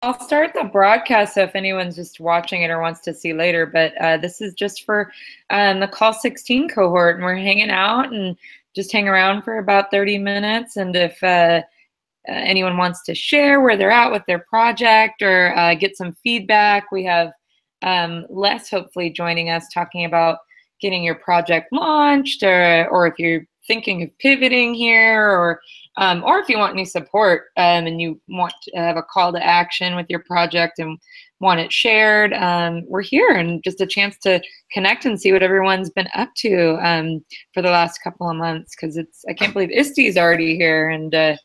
I'll start the broadcast so if anyone's just watching it or wants to see later, but this is just for the COL16 cohort, and we're hanging out and just hang around for about 30 minutes. And if anyone wants to share where they're at with their project or get some feedback, we have Les hopefully joining us talking about getting your project launched, or if you're thinking of pivoting here, or if you want any support and you want to have a call to action with your project and want it shared, we're here, and just a chance to connect and see what everyone's been up to for the last couple of months, because I can't believe ISTE's already here, and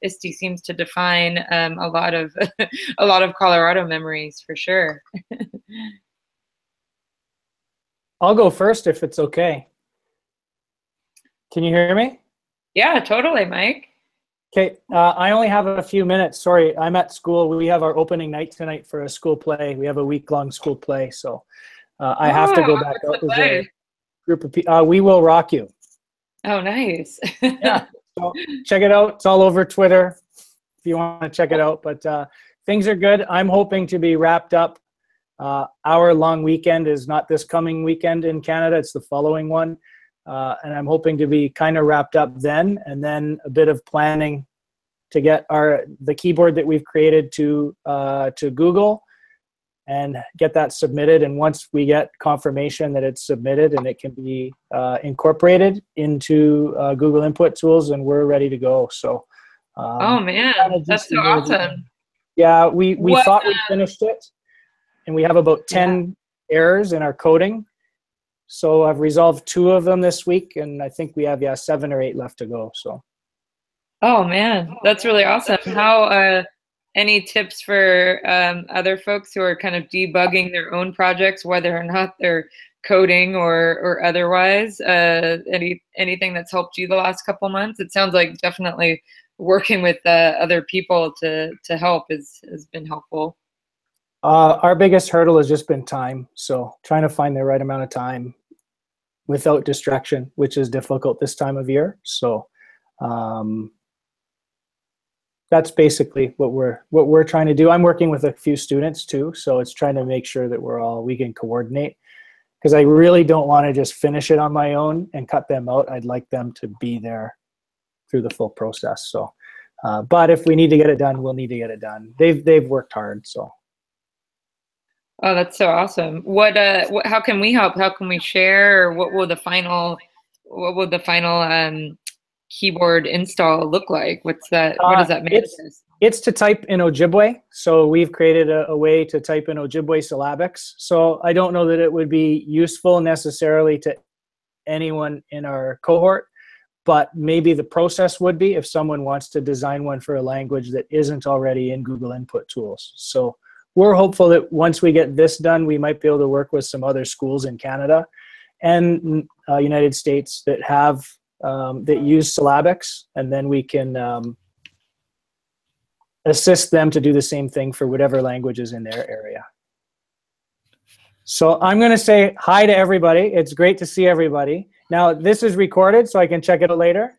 ISTE seems to define a lot of a lot of Colorado memories for sure. I'll go first if it's okay. Can you hear me? Yeah, totally, Mike. Okay, I only have a few minutes. Sorry, I'm at school. We have our opening night tonight for a school play. We have a week-long school play, so I have to go back out with a group of people. We Will Rock You. Oh, nice. Yeah, so check it out. It's all over Twitter if you want to check it out. But things are good. I'm hoping to be wrapped up. Our long weekend is not this coming weekend in Canada. It's the following one. And I'm hoping to be kind of wrapped up then, and then a bit of planning to get the keyboard that we've created to Google and get that submitted. And once we get confirmation that it's submitted and it can be incorporated into Google Input Tools, and we're ready to go. So, oh man, that's so awesome. Yeah, we thought we finished it, and we have about 10 errors in our coding. So I've resolved 2 of them this week, and I think we have 7 or 8 left to go. So. Oh man, that's really awesome. How any tips for other folks who are kind of debugging their own projects, whether or not they're coding or otherwise? Anything that's helped you the last couple months? It sounds like definitely working with other people to help has been helpful. Our biggest hurdle has just been time. So trying to find the right amount of time without distraction, which is difficult this time of year. So that's basically what we're trying to do. I'm working with a few students too, so it's trying to make sure that we can coordinate, because I really don't want to just finish it on my own and cut them out. I'd like them to be there through the full process. So, but if we need to get it done, we'll need to get it done. They've worked hard, so. Oh, that's so awesome. How can we help? How can we share? Or what will the final keyboard install look like? What does that mean? It's to type in Ojibwe. So we've created a way to type in Ojibwe syllabics. So I don't know that it would be useful necessarily to anyone in our cohort, but maybe the process would be if someone wants to design one for a language that isn't already in Google Input Tools. So we're hopeful that once we get this done, we might be able to work with some other schools in Canada and United States that have that use syllabics, and then we can assist them to do the same thing for whatever language is in their area. So I'm going to say hi to everybody. It's great to see everybody. Now, this is recorded, so I can check it out later.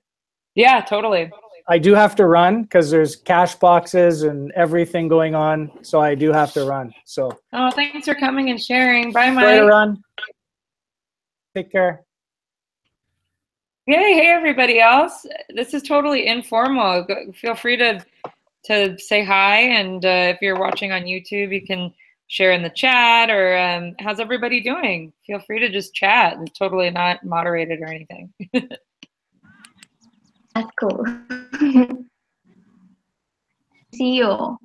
Yeah, totally. I do have to run because there's cash boxes and everything going on, so I do have to run. So. Oh, thanks for coming and sharing. Bye, Mike. Try to run. Take care. Hey, everybody else. This is totally informal. Feel free to say hi, and if you're watching on YouTube, you can share in the chat, or how's everybody doing? Feel free to just chat. It's totally not moderated or anything. That's cool. See you.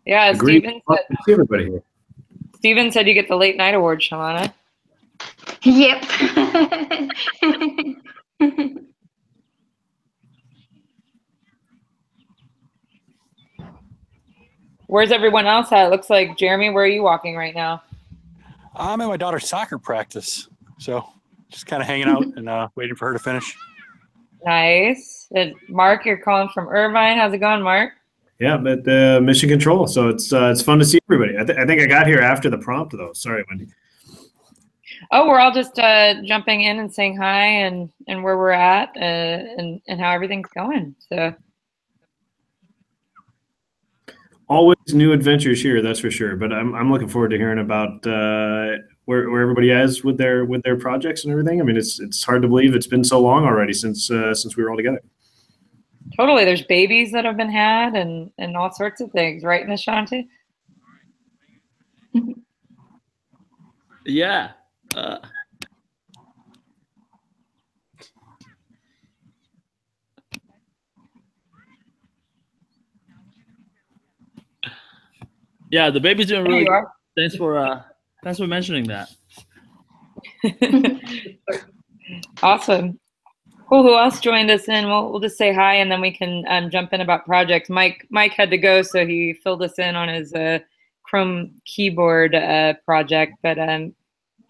Yeah, Steven said, see everybody here. Steven said you get the late night award, Shalana. Yep. Where's everyone else at? It looks like, Jeremy, where are you walking right now? I'm at my daughter's soccer practice, so just kind of hanging out and waiting for her to finish. Nice. Mark, you're calling from Irvine. How's it going, Mark? Yeah, I'm at Mission Control, so it's fun to see everybody. I think I got here after the prompt, though. Sorry, Wendy. Oh, we're all just jumping in and saying hi and where we're at and how everything's going. So Always new adventures here, that's for sure. But I'm looking forward to hearing about where everybody is with their projects and everything. I mean, it's hard to believe it's been so long already since we were all together. totally, there's babies that have been had and all sorts of things, right, Miss Shanti? Yeah. Yeah, the baby's doing really good. Thanks for mentioning that. Awesome. Cool. Who else joined us in? We'll just say hi and then we can jump in about projects. Mike had to go, so he filled us in on his Chrome keyboard project. But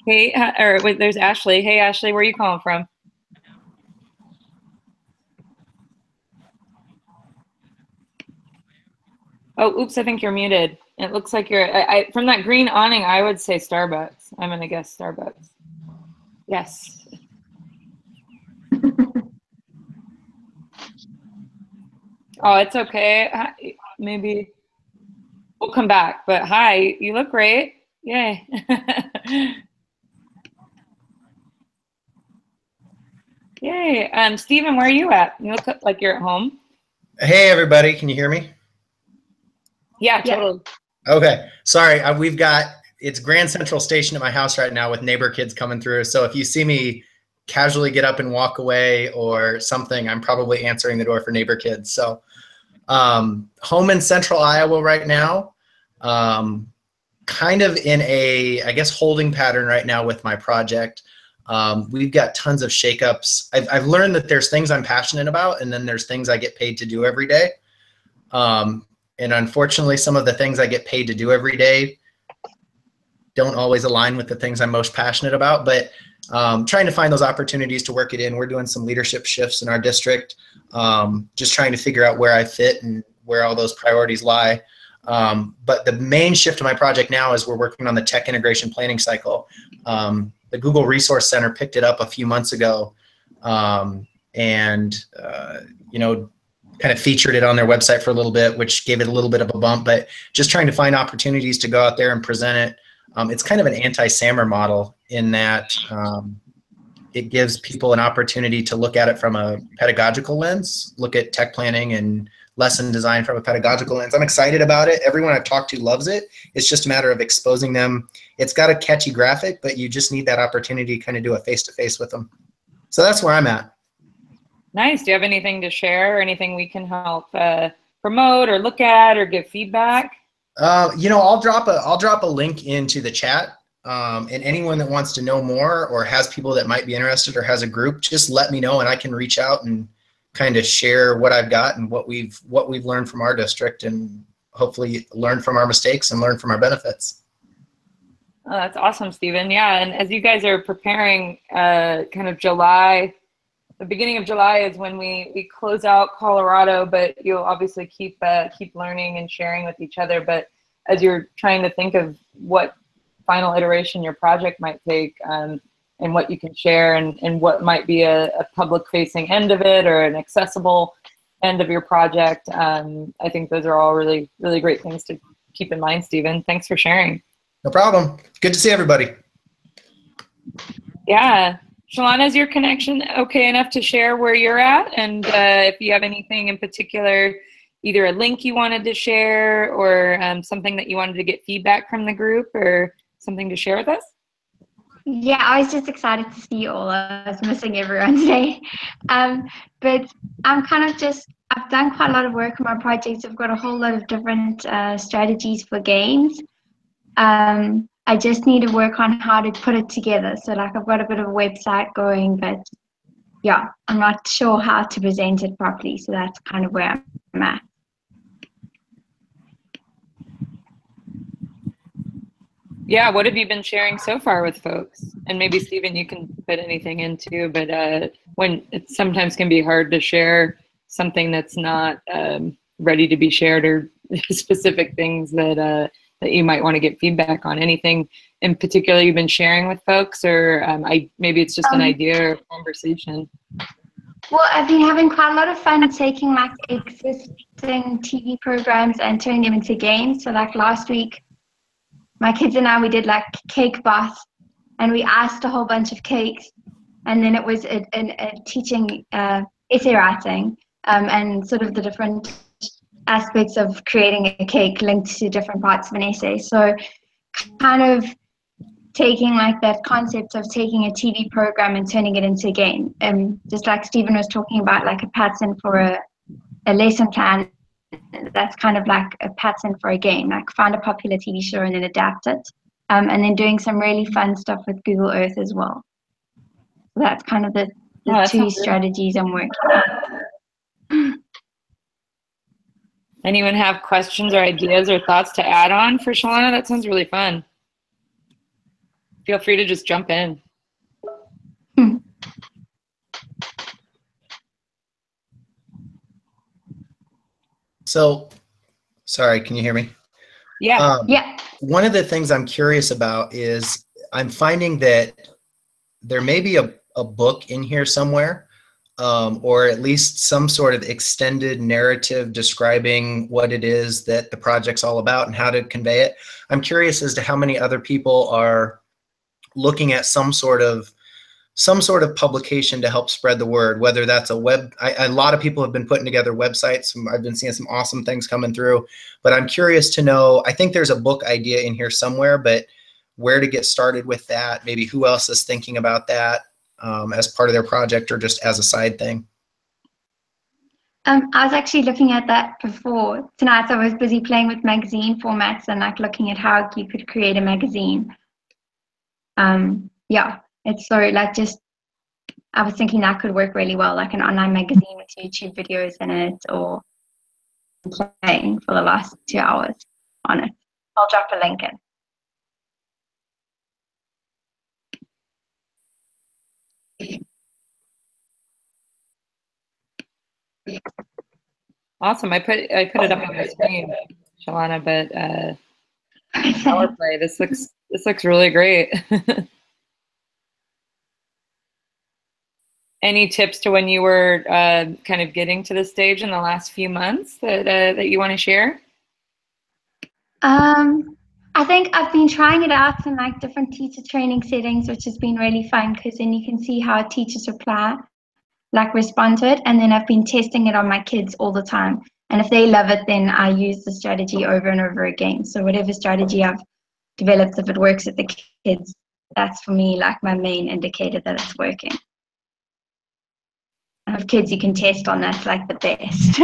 hey, or wait, there's Ashley. Hey, Ashley, where are you calling from? Oh, oops, I think you're muted. It looks like you're, from that green awning, I would say Starbucks. I'm going to guess Starbucks. Yes. Oh, it's okay. Maybe we'll come back. But hi, you look great. Yay. Yay. Stephen, where are you at? You look like you're at home. Hey, everybody. Can you hear me? Yeah, totally. Okay. Sorry. It's Grand Central Station at my house right now with neighbor kids coming through. So if you see me casually get up and walk away or something, I'm probably answering the door for neighbor kids. So home in Central Iowa right now, kind of in a, I guess, holding pattern right now with my project. We've got tons of shakeups. I've learned that there's things I'm passionate about, and then there's things I get paid to do every day. And unfortunately, some of the things I get paid to do every day don't always align with the things I'm most passionate about, but trying to find those opportunities to work it in. We're doing some leadership shifts in our district, just trying to figure out where I fit and where all those priorities lie. But the main shift of my project now is we're working on the tech integration planning cycle. The Google Resource Center picked it up a few months ago, and you know, kind of featured it on their website for a little bit, which gave it a little bit of a bump. But just trying to find opportunities to go out there and present it. It's kind of an anti-SAMR model in that it gives people an opportunity to look at it from a pedagogical lens, look at tech planning and lesson design from a pedagogical lens. I'm excited about it. Everyone I've talked to loves it. It's just a matter of exposing them. It's got a catchy graphic, but you just need that opportunity to kind of do a face-to-face with them. So that's where I'm at. Nice. Do you have anything to share or anything we can help promote or look at or give feedback? You know, I'll drop a link into the chat, and anyone that wants to know more or has people that might be interested or has a group, just let me know and I can reach out and kind of share what I've got and what we've learned from our district, and hopefully learn from our mistakes and learn from our benefits. Oh, that's awesome, Stephen. Yeah, and as you guys are preparing kind of July, the beginning of July is when we close out Colorado, but you'll obviously keep learning and sharing with each other. But as you're trying to think of what final iteration your project might take, and what you can share, and what might be a public-facing end of it or an accessible end of your project, I think those are all really, really great things to keep in mind, Stephen. Thanks for sharing. No problem. Good to see everybody. Yeah. Shalana, is your connection okay enough to share where you're at? And if you have anything in particular, either a link you wanted to share or something that you wanted to get feedback from the group or something to share with us? Yeah, I was just excited to see you all. I was missing everyone today. But I'm kind of I've done quite a lot of work on my projects. I've got a whole lot of different strategies for games. I just need to work on how to put it together. So like I've got a bit of a website going, but yeah, I'm not sure how to present it properly. So that's kind of where I'm at. Yeah, what have you been sharing so far with folks? And maybe Stephen, you can put anything into, but when it sometimes can be hard to share something that's not ready to be shared, or specific things that that you might want to get feedback on? Anything in particular you've been sharing with folks, or maybe it's just an idea or conversation? Well, I've been having quite a lot of fun taking like existing TV programs and turning them into games. So like last week, my kids and I, we did like cake bath, and we iced a whole bunch of cakes, and then it was a teaching essay writing and sort of the different aspects of creating a cake linked to different parts of an essay. So kind of taking like that concept of taking a TV program and turning it into a game. Just like Stephen was talking about, like a pattern for a lesson plan, that's kind of like a pattern for a game, like find a popular TV show and then adapt it. And then doing some really fun stuff with Google Earth as well. So that's kind of the two strategies I'm working on. Anyone have questions or ideas or thoughts to add on for Shalana? That sounds really fun. Feel free to just jump in. So, sorry, can you hear me? Yeah. Yeah. One of the things I'm curious about is I'm finding that there may be a book in here somewhere, or at least some sort of extended narrative describing what it is that the project's all about and how to convey it. I'm curious as to how many other people are looking at some sort of publication to help spread the word, whether that's a web. A lot of people have been putting together websites. I've been seeing some awesome things coming through, but I'm curious to know, I think there's a book idea in here somewhere, but where to get started with that, maybe who else is thinking about that as part of their project or just as a side thing. I was actually looking at that before tonight. I was busy playing with magazine formats and like looking at how you could create a magazine. Yeah, it's so like just, I was thinking that could work really well, like an online magazine with YouTube videos in it, or playing for the last 2 hours on it. I'll drop a link in. Awesome. I put it up on the screen, Shalana, but power play. This looks really great. Any tips to when you were kind of getting to the stage in the last few months that you want to share? I think I've been trying it out in like different teacher training settings, which has been really fun because then you can see how teachers respond to it. And then I've been testing it on my kids all the time. And if they love it, then I use the strategy over and over again. So whatever strategy I've developed, if it works with the kids, that's for me like my main indicator that it's working. And with kids, you can test on that's like the best.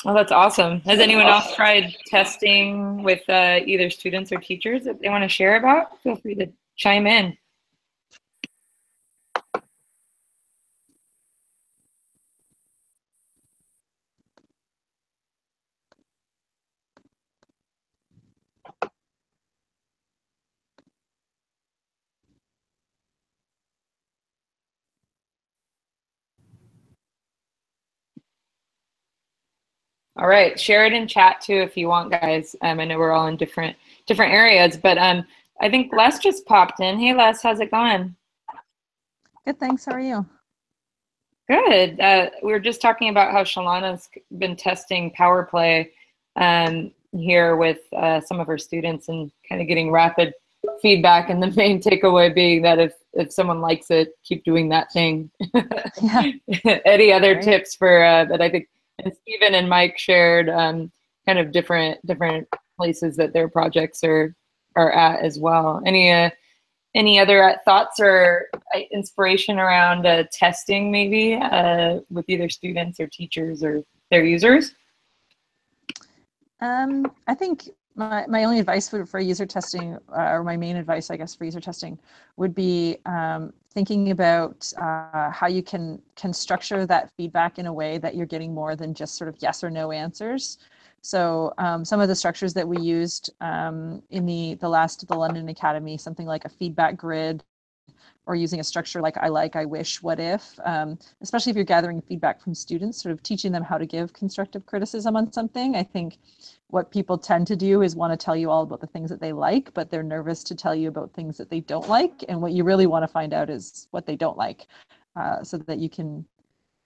Well, that's awesome. Has anyone else tried testing with either students or teachers that they want to share about? Feel free to chime in. All right, share it in chat too if you want, guys. I know we're all in different areas, but I think Les just popped in. Hey, Les, how's it going? Good, thanks. How are you? Good. We were just talking about how Shalana's been testing power play here with some of her students and kind of getting rapid feedback, and the main takeaway being that if someone likes it, keep doing that thing. Yeah. Any other tips for that? I think and Stephen and Mike shared kind of different places that their projects are at as well. Any other thoughts or inspiration around testing maybe with either students or teachers or their users? I think my only advice for user testing, or my main advice, I guess, for user testing would be thinking about how you can structure that feedback in a way that you're getting more than just sort of yes or no answers. So some of the structures that we used in the London Academy, something like a feedback grid, or using a structure like I like, I wish, what if, especially if you're gathering feedback from students, sort of teaching them how to give constructive criticism on something. I think what people tend to do is want to tell you all about the things that they like, but they're nervous to tell you about things that they don't like. And what you really want to find out is what they don't like, so that you can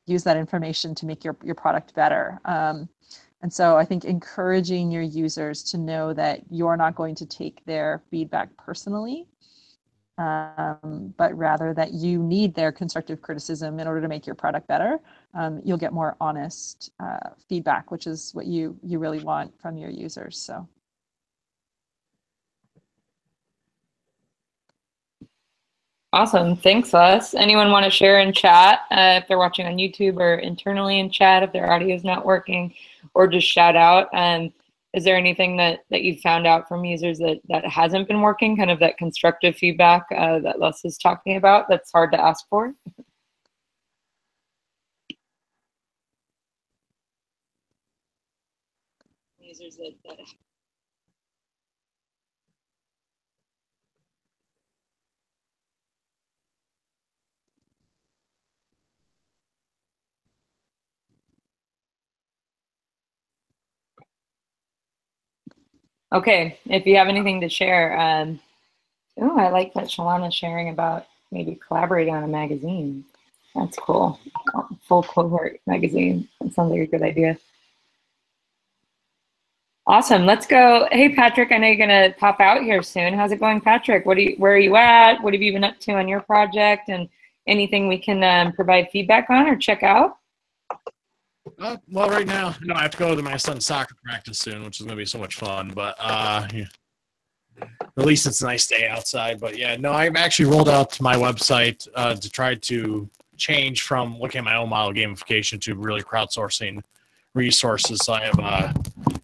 use that information to make your product better. And so I think encouraging your users to know that you're not going to take their feedback personally, but rather that you need their constructive criticism in order to make your product better. You'll get more honest feedback, which is what you really want from your users. So. Awesome. Thanks, Les. Anyone want to share in chat if they're watching on YouTube, or internally in chat if their audio is not working, or just shout out? Is there anything that you've found out from users that hasn't been working, kind of that constructive feedback that Les is talking about, that's hard to ask for? Users that Okay, if you have anything to share. Oh, I like that Shalana's sharing about maybe collaborating on a magazine. That's cool. Full cohort magazine. That sounds like a good idea. Awesome. Let's go. Hey, Patrick, I know you're going to pop out here soon. How's it going, Patrick? Where are you at? What have you been up to on your project? And anything we can provide feedback on or check out? Well, right now, no, I have to go to my son's soccer practice soon, which is going to be so much fun. But yeah. At least it's a nice day outside. But yeah, no, I've actually rolled out my website to try to change from looking at my own model gamification to really crowdsourcing resources. So I have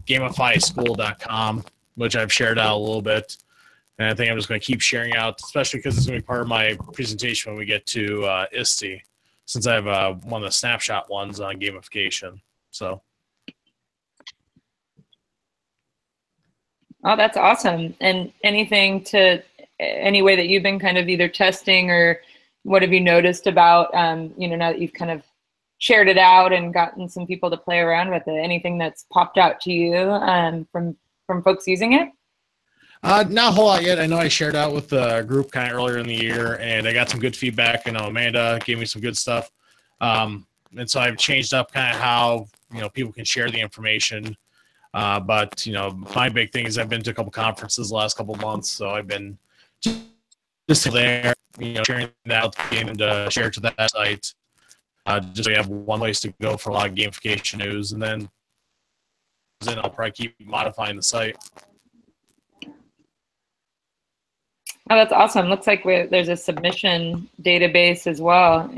gamifyschool.com, which I've shared out a little bit. And I think I'm just going to keep sharing out, especially because it's going to be part of my presentation when we get to ISTE, since I have one of the snapshot ones on gamification. So. Oh, that's awesome. And any way that you've been kind of either testing, or what have you noticed about, now that you've kind of shared it out and gotten some people to play around with it, anything that's popped out to you from folks using it? Not a whole lot yet. I know I shared out with the group kind of earlier in the year, and I got some good feedback. Amanda gave me some good stuff. And so I've changed up kind of how, people can share the information. But my big thing is I've been to a couple conferences the last couple months, so I've been just there, sharing that out and share to that site. Just so we have one place to go for a lot of gamification news, and then I'll probably keep modifying the site. Oh, that's awesome. Looks like there's a submission database as well.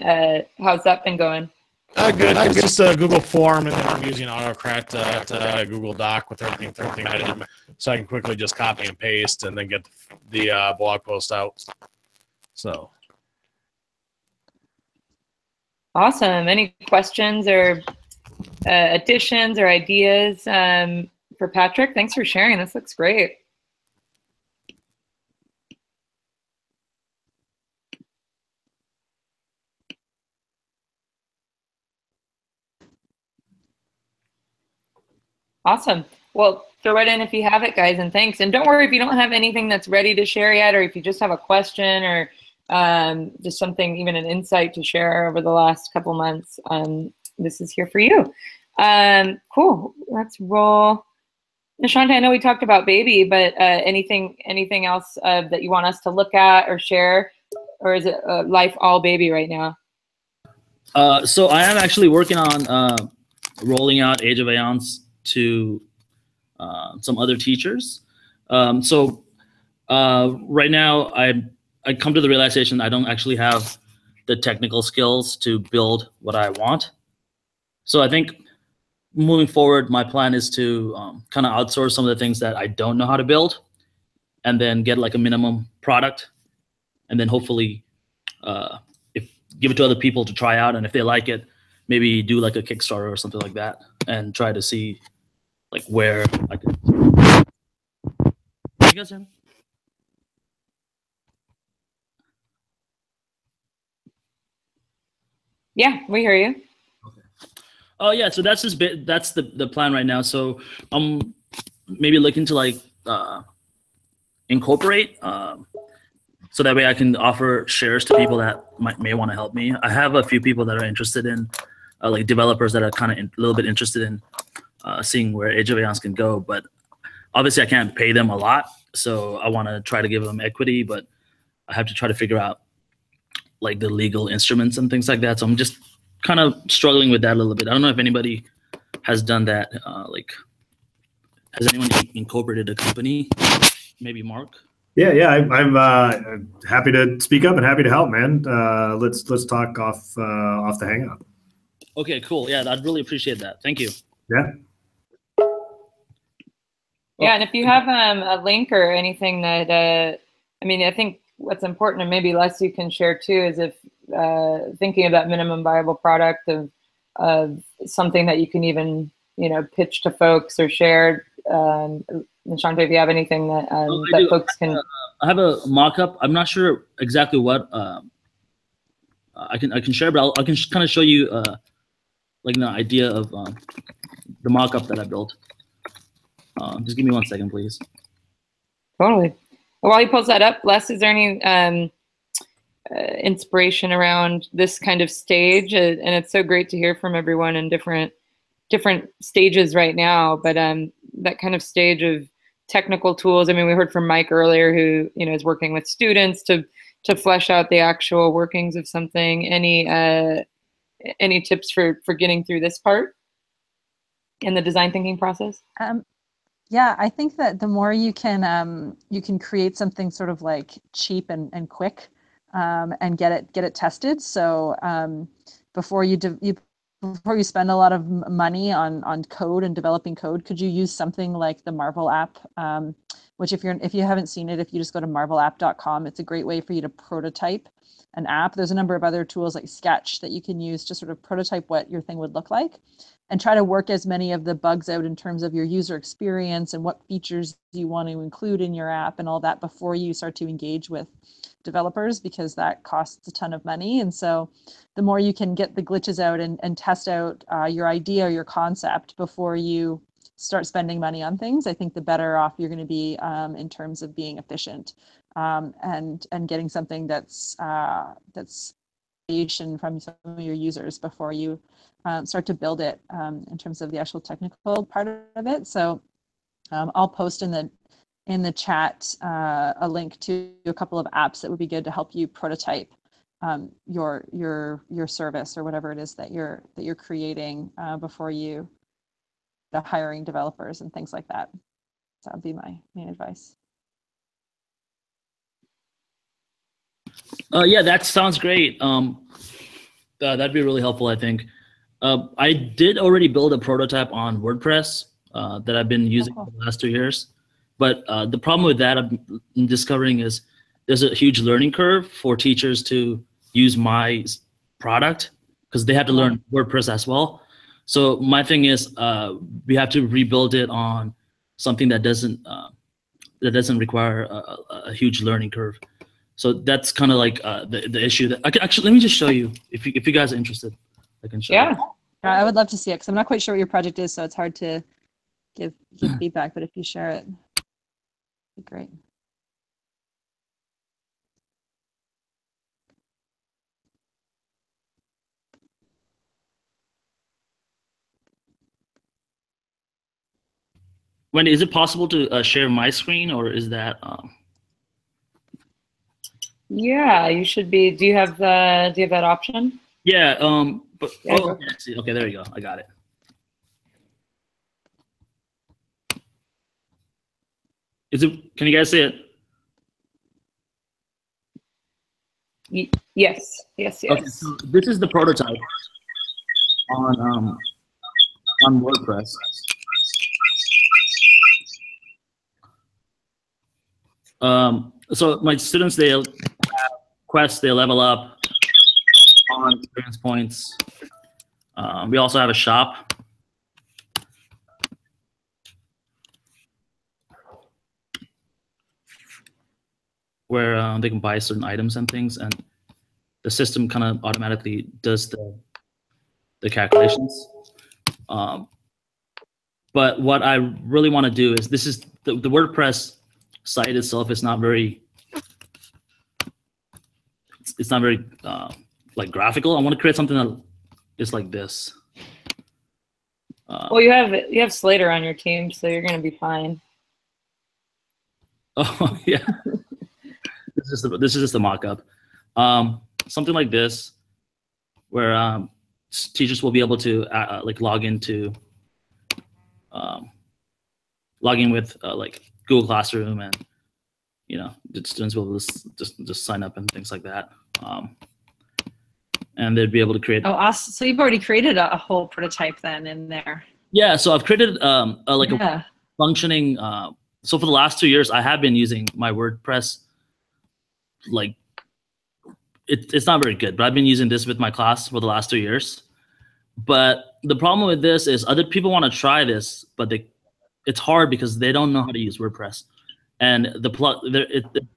How's that been going? Good. It's just a Google form, and then I'm using Autocrat to Google Doc with everything added, so I can quickly just copy and paste and then get the blog post out. So. Awesome. Any questions or additions or ideas for Patrick? Thanks for sharing. This looks great. Awesome. Well, throw it in if you have it, guys, and thanks. And don't worry if you don't have anything that's ready to share yet, or if you just have a question or just something, even an insight to share over the last couple months. This is here for you. Cool. Let's roll. Nishanta, I know we talked about baby, but anything else that you want us to look at or share, or is it life all baby right now? So I am actually working on rolling out Age of Aeons to some other teachers. So right now I come to the realization I don't actually have the technical skills to build what I want. So I think moving forward, my plan is to kind of outsource some of the things that I don't know how to build, and then get like a minimum product, and then hopefully give it to other people to try out, and if they like it, maybe do like a Kickstarter or something like that, and try to see like where I could. You guys hear me? Yeah, we hear you. Oh yeah, so that's just that's the plan right now. So maybe looking to like incorporate so that way I can offer shares to people that may want to help me. I have a few people that are interested in like developers that are kind of a little bit interested in seeing where Age of Aeons can go, but obviously I can't pay them a lot, so I want to try to give them equity, but I have to try to figure out like the legal instruments and things like that. So I'm just kind of struggling with that a little bit. I don't know if anybody has done that. Like, has anyone incorporated a company? Maybe Mark. Yeah. I'm happy to speak up and happy to help, man. Let's talk off the hangout. Okay, cool. Yeah, I'd really appreciate that. Thank you. Yeah. Yeah, and if you have a link or anything that, I mean, I think what's important, and maybe Les you can share too, is if thinking about minimum viable product of something that you can even, you know, pitch to folks or share. Nishante, if you have anything that that folks can. I have a mock-up. I'm not sure exactly what I can share, but I can kind of show you like an idea of the mock-up that I built. Just give me 1 second, please. Totally. While he pulls that up, Les, is there any inspiration around this kind of stage? And it's so great to hear from everyone in different stages right now. But that kind of stage of technical tools. I mean, we heard from Mike earlier, who, you know, is working with students to flesh out the actual workings of something. Any tips for getting through this part in the design thinking process? Yeah, I think that the more you can create something sort of like cheap and quick, and get it tested. So before you spend a lot of money on code and developing code, could you use something like the Marvel app? Which if you haven't seen it, if you just go to marvelapp.com, it's a great way for you to prototype an app. There's a number of other tools like Sketch that you can use to sort of prototype what your thing would look like, and try to work as many of the bugs out in terms of your user experience and what features you want to include in your app and all that before you start to engage with developers, because that costs a ton of money. And so the more you can get the glitches out and test out your idea or your concept before you start spending money on things, I think the better off you're going to be in terms of being efficient and getting something that's from some of your users before you start to build it in terms of the actual technical part of it. So I'll post in the chat a link to a couple of apps that would be good to help you prototype your service or whatever it is that you're creating before you start hiring developers and things like that. So that would be my main advice. Yeah, that sounds great. That'd be really helpful, I think. I did already build a prototype on WordPress that I've been using for the last 2 years. But the problem with that I'm discovering is there's a huge learning curve for teachers to use my product because they have to learn WordPress as well. So my thing is we have to rebuild it on something that doesn't require a huge learning curve. So that's kind of like the issue that I can actually, let me just show you if you guys are interested. I can show you. I would love to see it because I'm not quite sure what your project is, so it's hard to give feedback, but if you share it, it'd be great. Wendy, is it possible to share my screen, or is that? Yeah, you should be. Do you have that option? Yeah. But Yeah, okay, there you go. I got it. Is it? Can you guys see it? Yes. Okay, so this is the prototype on WordPress. So my students, they have quests, they level up on experience points. We also have a shop. Where they can buy certain items and things, and the system kind of automatically does the calculations. But what I really want to do is, this is the WordPress site itself is not very, it's not very like graphical. I want to create something that is like this. Well, you have Slater on your team, so you're going to be fine. Oh yeah, this is just a mock-up. Something like this, where teachers will be able to like log in with like Google Classroom, and the students will just sign up and things like that. And they'd be able to create. Oh, awesome! So you've already created a whole prototype then in there. Yeah, so I've created a functioning. So for the last 2 years, I have been using my WordPress. Like, it's not very good, but I've been using this with my class for the last 2 years. But the problem with this is other people want to try this, but it's hard because they don't know how to use WordPress. And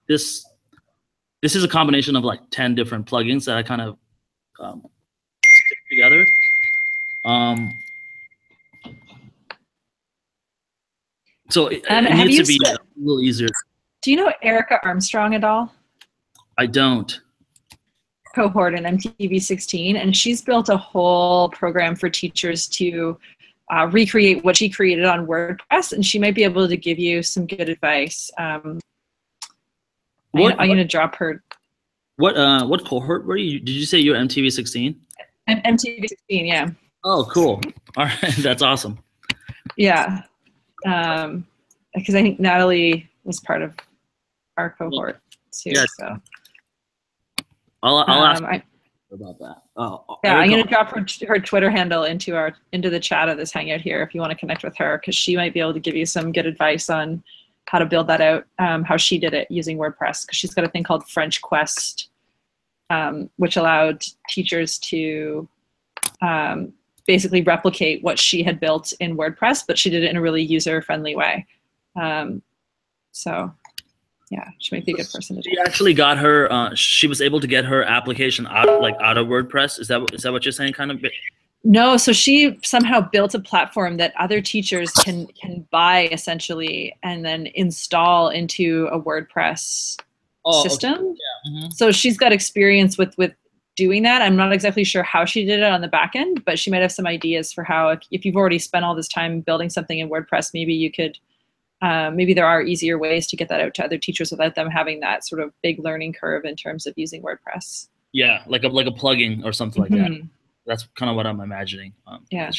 this is a combination of like 10 different plugins that I kind of stick together. So it needs to be a little easier. Do you know Erica Armstrong at all? I don't. Cohort in MTV16, and she's built a whole program for teachers to recreate what she created on WordPress, and she might be able to give you some good advice. I'm going to drop her. What cohort were you? Did you say you're MTV16? MTV16, yeah. Oh, cool. All right, that's awesome. Yeah, because I think Natalie was part of our cohort too. Yeah. So I'll ask about that. Yeah, I'm going to drop her Twitter handle into the chat of this Hangout here if you want to connect with her, because she might be able to give you some good advice on how to build that out, how she did it using WordPress, because she's got a thing called French Quest, which allowed teachers to basically replicate what she had built in WordPress, but she did it in a really user-friendly way. So yeah, she might be a good person to do. She actually got her. She was able to get her application out of WordPress. Is that what you're saying, kind of? No, so she somehow built a platform that other teachers can buy essentially, and then install into a WordPress system. Okay. Yeah. Mm-hmm. So she's got experience with doing that. I'm not exactly sure how she did it on the back end, but she might have some ideas for how, if you've already spent all this time building something in WordPress, maybe you could. Maybe there are easier ways to get that out to other teachers without them having that sort of big learning curve in terms of using WordPress. Yeah, like a plugin or something like that. That's kind of what I'm imagining. Yeah.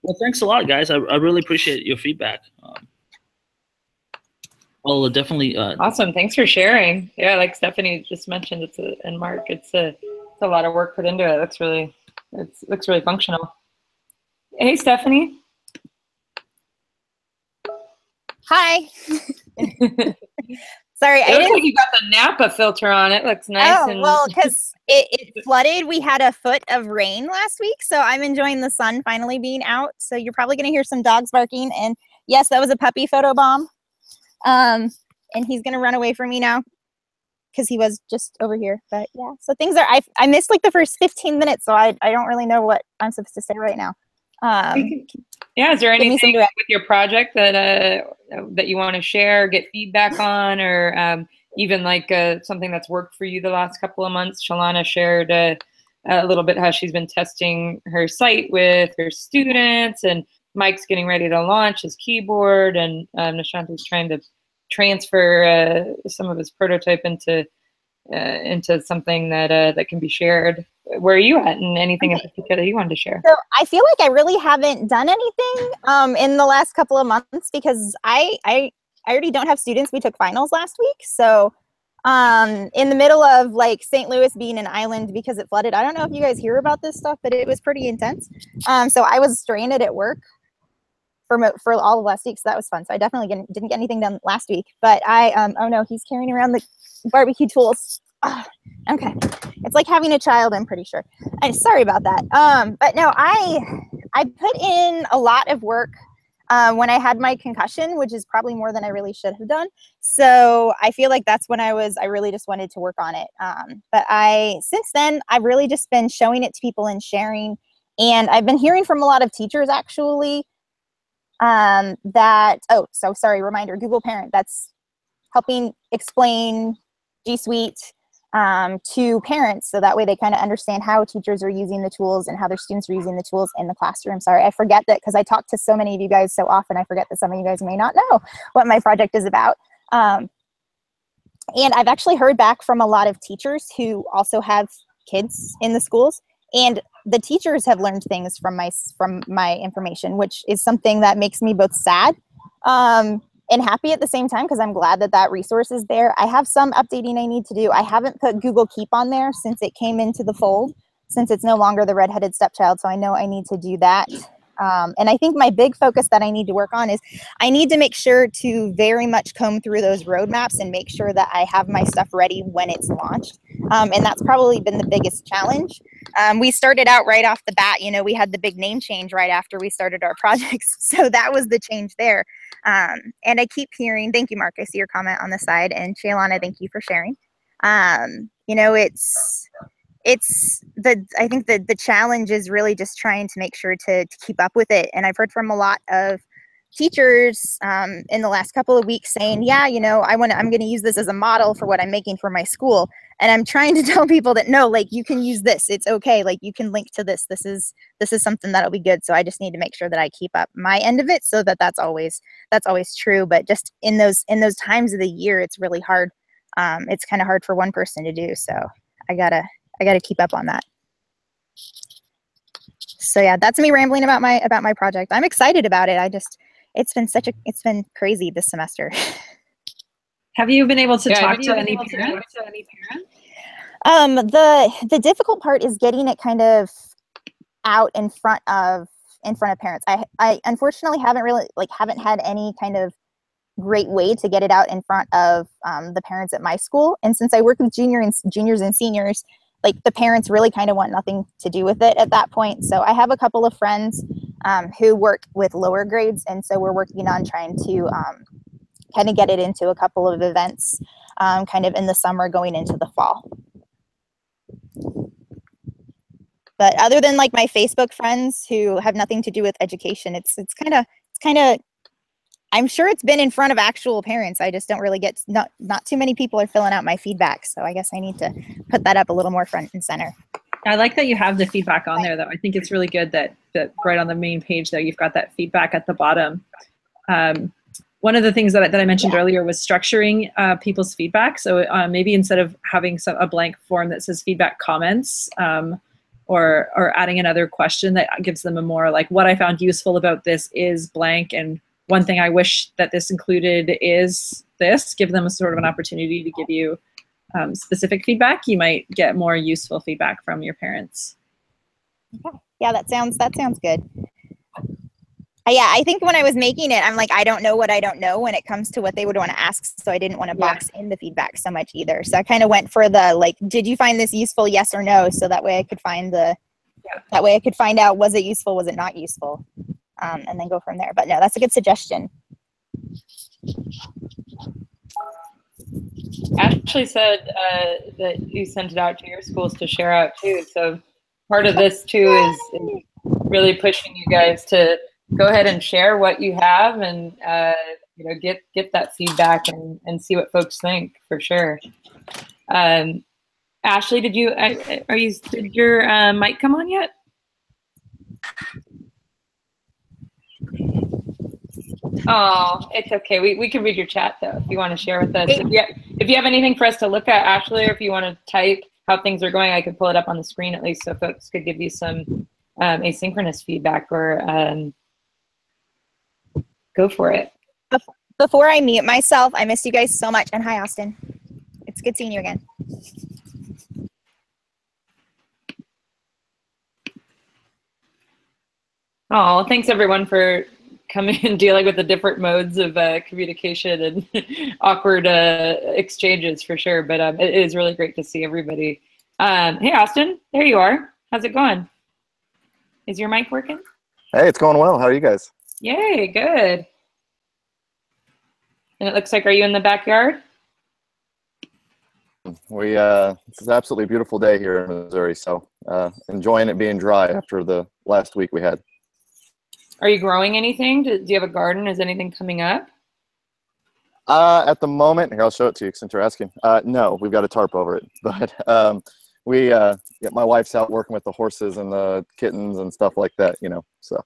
Well, thanks a lot, guys. I really appreciate your feedback. Well, definitely. Awesome. Thanks for sharing. Yeah, like Stephanie just mentioned, and Mark, it's a lot of work put into it. It looks really functional. Hey, Stephanie. Hi. Sorry, It looks like you got the Napa filter on. It looks nice. Oh, well, because it flooded. We had a foot of rain last week, so I'm enjoying the sun finally being out. So you're probably going to hear some dogs barking. And yes, that was a puppy photo bomb. And he's going to run away from me now because he was just over here. But yeah, so things are, I missed like the first 15 minutes, so I don't really know what I'm supposed to say right now. Yeah, is there anything with your project that you want to share, get feedback on, or even like something that's worked for you the last couple of months? Shalana shared a little bit how she's been testing her site with her students, and Mike's getting ready to launch his keyboard, and Nishanta's trying to transfer some of his prototype into something that can be shared. Where are you at, and anything in particular you wanted to share? So I feel like I really haven't done anything in the last couple of months because I already don't have students. We took finals last week. So in the middle of like St. Louis being an island because it flooded. I don't know if you guys hear about this stuff, but it was pretty intense. So I was stranded at work for all of last week. So that was fun. So I definitely didn't get anything done last week, but oh no, he's carrying around the barbecue tools. Oh, okay. It's like having a child, I'm pretty sure. I'm sorry about that. But no, I put in a lot of work when I had my concussion, which is probably more than I really should have done. So I feel like that's when I really just wanted to work on it. But since then, I've really just been showing it to people and sharing. And I've been hearing from a lot of teachers actually reminder, Google Parent, that's helping explain G Suite to parents, so that way they kind of understand how teachers are using the tools and how their students are using the tools in the classroom. Sorry, I forget that because I talk to so many of you guys so often, I forget that some of you guys may not know what my project is about. And I've actually heard back from a lot of teachers who also have kids in the schools, and the teachers have learned things from my information, which is something that makes me both sad and happy at the same time, because I'm glad that that resource is there. I have some updating I need to do. I haven't put Google Keep on there since it came into the fold, since it's no longer the redheaded stepchild. So I know I need to do that. And I think my big focus that I need to work on is I need to make sure to very much comb through those roadmaps and make sure that I have my stuff ready when it's launched. And that's probably been the biggest challenge. We started out right off the bat, you know, we had the big name change right after we started our projects. So that was the change there. And I keep hearing, thank you, Mark, I see your comment on the side, and Shaylana, thank you for sharing. You know, I think the challenge is really just trying to make sure to keep up with it. And I've heard from a lot of teachers in the last couple of weeks saying, yeah, you know, I'm going to use this as a model for what I'm making for my school. And I'm trying to tell people that no, like, you can use this. It's okay. Like, you can link to this. This is something that'll be good. So I just need to make sure that I keep up my end of it, so that that's always true. But just in those times of the year, it's really hard. It's kind of hard for one person to do. So I gotta keep up on that. So yeah, that's me rambling about my project. I'm excited about it. It's been crazy this semester. Have you been able to talk to any parents? The difficult part is getting it kind of out in front of parents. I unfortunately haven't had any kind of great way to get it out in front of the parents at my school. And since I work with juniors and seniors, like, the parents really kind of want nothing to do with it at that point. So I have a couple of friends who work with lower grades, and so we're working on trying to kind of get it into a couple of events kind of in the summer going into the fall. But other than like my Facebook friends who have nothing to do with education, it's kind of I'm sure it's been in front of actual parents. I just don't really get, not too many people are filling out my feedback. So I guess I need to put that up a little more front and center. I like that you have the feedback on there, though. I think it's really good that right on the main page there, you've got that feedback at the bottom. One of the things that I mentioned earlier was structuring people's feedback. So maybe instead of having a blank form that says feedback comments, or adding another question that gives them a more like, what I found useful about this is blank, and one thing I wish that this included is this. Give them a sort of an opportunity to give you specific feedback. You might get more useful feedback from your parents. Okay. Yeah, that sounds good. Yeah, I think when I was making it, I'm like, I don't know what I don't know when it comes to what they would want to ask. So I didn't want to box in the feedback so much either. So I kind of went for the, like, did you find this useful? Yes or no. So that way I could find that way I could find out, was it useful? Was it not useful? And then go from there. But no, that's a good suggestion. Ashley said that you sent it out to your schools to share out too. So part of this too is really pushing you guys to go ahead and share what you have, and you know, get that feedback and see what folks think, for sure. Ashley, did your mic come on yet? Oh, it's okay. We can read your chat though if you want to share with us. If you have anything for us to look at, Ashley, or if you want to type how things are going, I could pull it up on the screen at least so folks could give you some asynchronous feedback, or go for it. Before I mute myself, I missed you guys so much. And hi, Austin. It's good seeing you again. Oh, thanks everyone for coming and dealing with the different modes of communication and awkward exchanges, for sure. But it is really great to see everybody. Hey, Austin, there you are. How's it going? Is your mic working? Hey, it's going well. How are you guys? Yay, good. And it looks like, are you in the backyard? It's an absolutely beautiful day here in Missouri, so enjoying it being dry after the last week we had. Are you growing anything? Do you have a garden? Is anything coming up? At the moment, here, I'll show it to you since you're asking. No, we've got a tarp over it, but yeah, my wife's out working with the horses and the kittens and stuff like that, you know, so.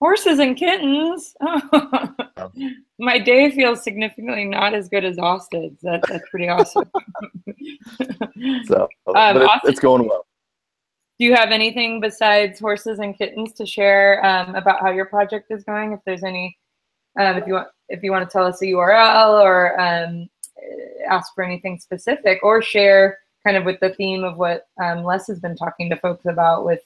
Horses and kittens. Oh. My day feels significantly not as good as Austin's. That's pretty awesome. So, but Austin, it's going well. do you have anything besides horses and kittens to share about how your project is going? If there's any, if you want to tell us a URL or ask for anything specific, or share kind of with the theme of what Les has been talking to folks about with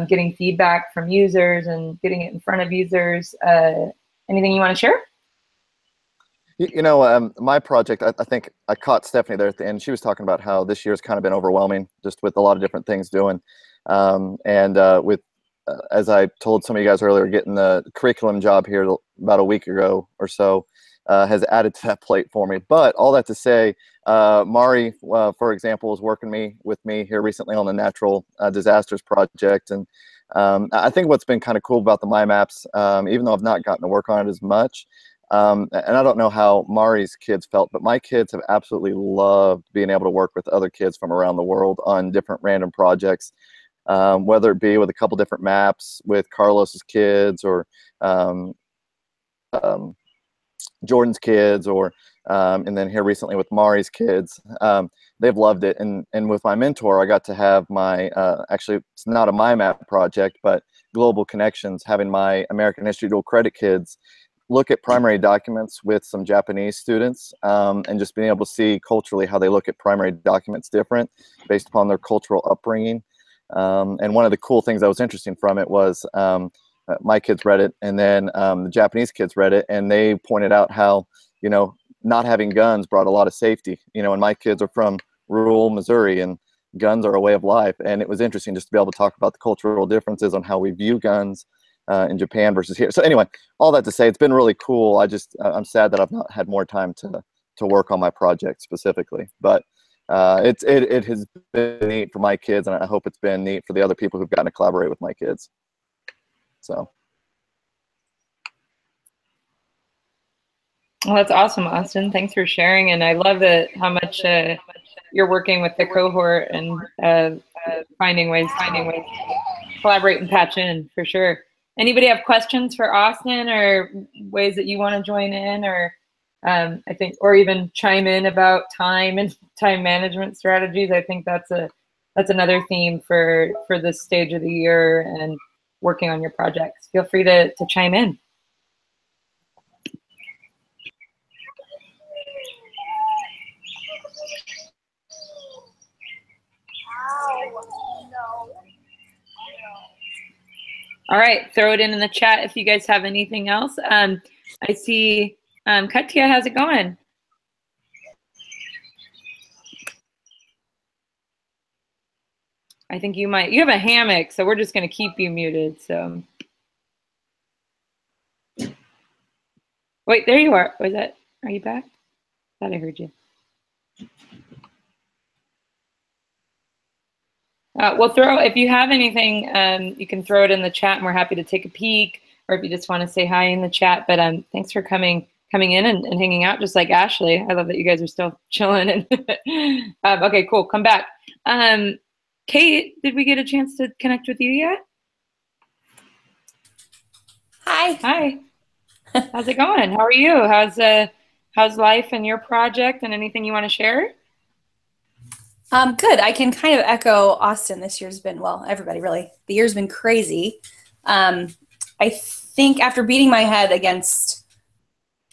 getting feedback from users and getting it in front of users. Anything you want to share? You know, my project, I think I caught Stephanie there at the end. She was talking about how this year's kind of been overwhelming, just with a lot of different things doing. With, as I told some of you guys earlier, getting the curriculum job here about a week ago or so has added to that plate for me. But all that to say, Mari, for example, was working with me here recently on the natural disasters project. And I think what's been kind of cool about the My Maps, even though I've not gotten to work on it as much, and I don't know how Mari's kids felt, but my kids have absolutely loved being able to work with other kids from around the world on different random projects, whether it be with a couple different maps with Carlos's kids or Jordan's kids, or and then here recently with Mari's kids. They've loved it. And with my mentor, I got to have my, actually, it's not a My Map project, but Global Connections, having my American History Dual Credit kids look at primary documents with some Japanese students, and just being able to see culturally how they look at primary documents different based upon their cultural upbringing. And one of the cool things that was interesting from it was my kids read it, and then the Japanese kids read it, and they pointed out how, you know, not having guns brought a lot of safety, you know, and my kids are from rural Missouri, and guns are a way of life. And it was interesting just to be able to talk about the cultural differences on how we view guns in Japan versus here. So anyway, all that to say, it's been really cool. I'm sad that I've not had more time to work on my project specifically, but it has been neat for my kids, and I hope it's been neat for the other people who've gotten to collaborate with my kids. So. Well, that's awesome, Austin. Thanks for sharing. And I love how much you're working with the cohort and finding ways to collaborate and patch in, for sure. Anybody have questions for Austin, or ways that you want to join in, or I think, or even chime in about time and time management strategies? I think that's another theme for this stage of the year and working on your projects. Feel free to chime in. All right, throw it in the chat if you guys have anything else. I see Katya, how's it going? I think you have a hammock, so we're just gonna keep you muted, so. Wait, there you are. Are you back? Thought I heard you. Well, if you have anything, you can throw it in the chat, and we're happy to take a peek, or if you just want to say hi in the chat. But thanks for coming in and hanging out, just like Ashley. I love that you guys are still chilling. And okay, cool. Come back. Kate, did we get a chance to connect with you yet? Hi. Hi. How's it going? How are you? How's life and your project, and anything you want to share? Good. I can kind of echo Austin. This year's been, well, everybody really, the year's been crazy. I think after beating my head against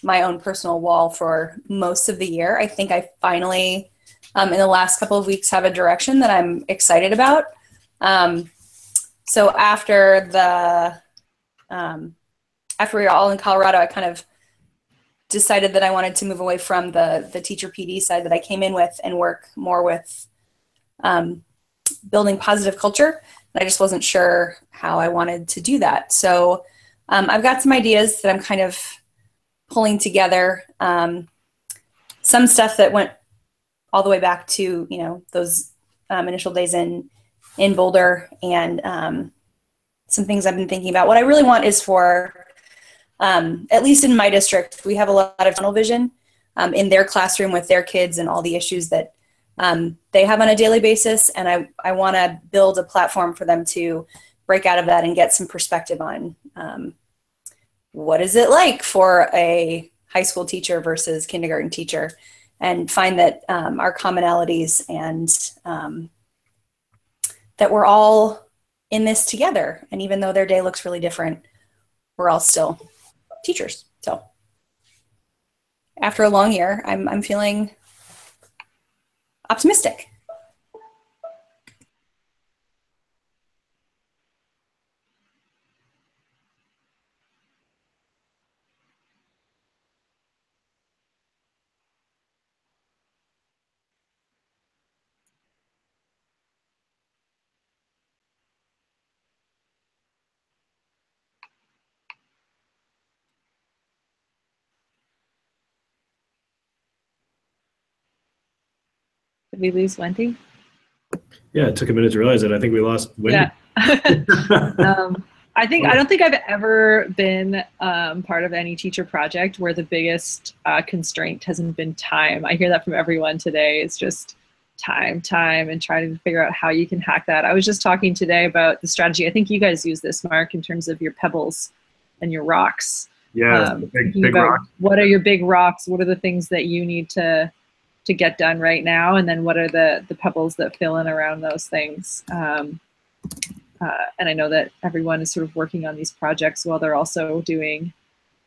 my own personal wall for most of the year, I think I finally, in the last couple of weeks, have a direction that I'm excited about. So after we were all in Colorado, I kind of decided that I wanted to move away from the teacher PD side that I came in with and work more with building positive culture. And I just wasn't sure how I wanted to do that. So I've got some ideas that I'm kind of pulling together. Some stuff that went all the way back to, you know, those initial days in Boulder, and some things I've been thinking about. What I really want is for, at least in my district, we have a lot of tunnel vision in their classroom with their kids and all the issues that they have on a daily basis. And I want to build a platform for them to break out of that and get some perspective on what is it like for a high school teacher versus kindergarten teacher, and find that our commonalities and that we're all in this together. And even though their day looks really different, we're all still teachers. So after a long year, I'm feeling optimistic. Did we lose Wendy? Yeah, it took a minute to realize that. I think we lost Wendy. Yeah. I don't think I've ever been part of any teacher project where the biggest constraint hasn't been time. I hear that from everyone today. It's just time, and trying to figure out how you can hack that. I was just talking today about the strategy. I think you guys use this, Mark, in terms of your pebbles and your rocks. Yeah, big rocks. What are your big rocks? What are the things that you need to get done right now? And then what are the pebbles that fill in around those things? And I know that everyone is sort of working on these projects while they're also doing